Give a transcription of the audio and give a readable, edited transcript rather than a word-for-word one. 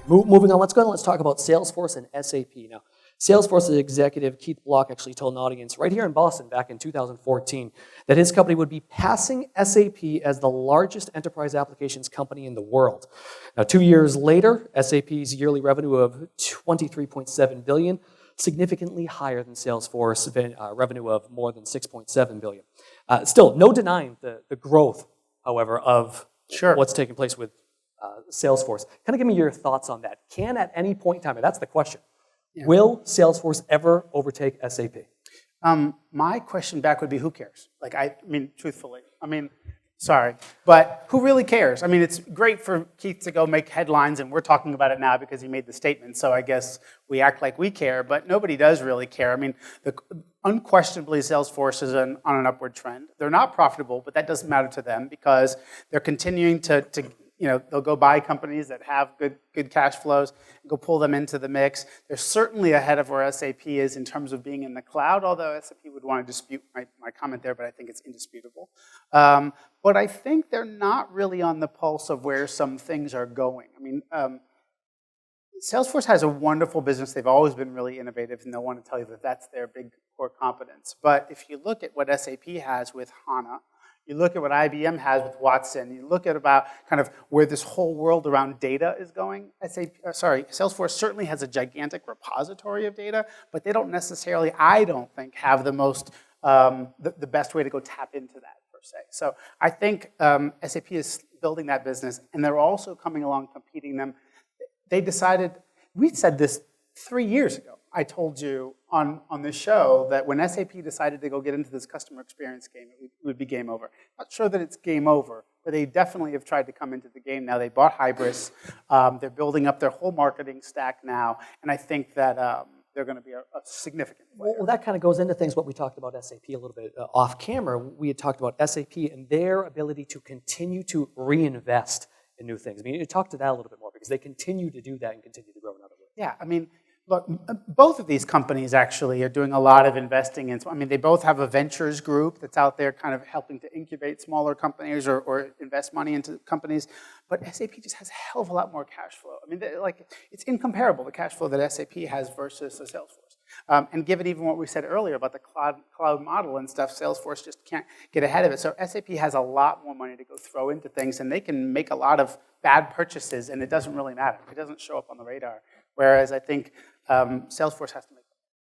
Moving on, let's go ahead and let's talk about Salesforce and SAP. Now, Salesforce's executive, Keith Block, actually told an audience right here in Boston back in 2014 that his company would be passing SAP as the largest enterprise applications company in the world. Now, 2 years later, SAP's yearly revenue of $23.7 billion, significantly higher than Salesforce revenue of more than $6.7 billion. Still, no denying the growth, however, of what's taking place with Salesforce. Kind of give me your thoughts on that. Can at any point in time, and that's the question, will Salesforce ever overtake SAP? My question back would be, who cares? Like, I mean, truthfully, sorry, but who really cares? I mean, it's great for Keith to go make headlines, and we're talking about it now because he made the statement, so I guess we act like we care, but nobody does really care. I mean, unquestionably, Salesforce is on an upward trend. They're not profitable, but that doesn't matter to them because they're continuing to they'll go buy companies that have good cash flows, go pull them into the mix. They're certainly ahead of where SAP is in terms of being in the cloud, although SAP would want to dispute my comment there, but I think it's indisputable. But I think they're not really on the pulse of where some things are going. I mean, Salesforce has a wonderful business. They've always been really innovative, and they'll want to tell you that that's their big core competence. But if you look at what SAP has with HANA, you look at what IBM has with Watson. You look at about kind of where this whole world around data is going. Salesforce certainly has a gigantic repository of data, but they don't necessarily, I don't think, have the most the best way to go tap into that per se. So I think SAP is building that business, and they're also coming along competing them. They decided, we said this 3 years ago. I told you on this show that when SAP decided to go get into this customer experience game, it would be game over. Not sure that it's game over, but they definitely have tried to come into the game now. They bought Hybris. They're building up their whole marketing stack now, and I think that they're going to be a significant player. Well, that kind of goes into things what we talked about SAP a little bit off camera. We had talked about SAP and their ability to continue to reinvest in new things. I mean, you talk to that a little bit more because they continue to do that and continue to grow in other ways. Yeah, I mean, look, both of these companies actually are doing a lot of investing in. I mean, they both have a ventures group that's out there kind of helping to incubate smaller companies or invest money into companies. But SAP just has a hell of a lot more cash flow. I mean, it's incomparable, the cash flow that SAP has versus a Salesforce. And given even what we said earlier about the cloud model and stuff, Salesforce just can't get ahead of it. So SAP has a lot more money to go throw into things, and they can make a lot of bad purchases, and it doesn't really matter. It doesn't show up on the radar. Whereas I think Salesforce has to make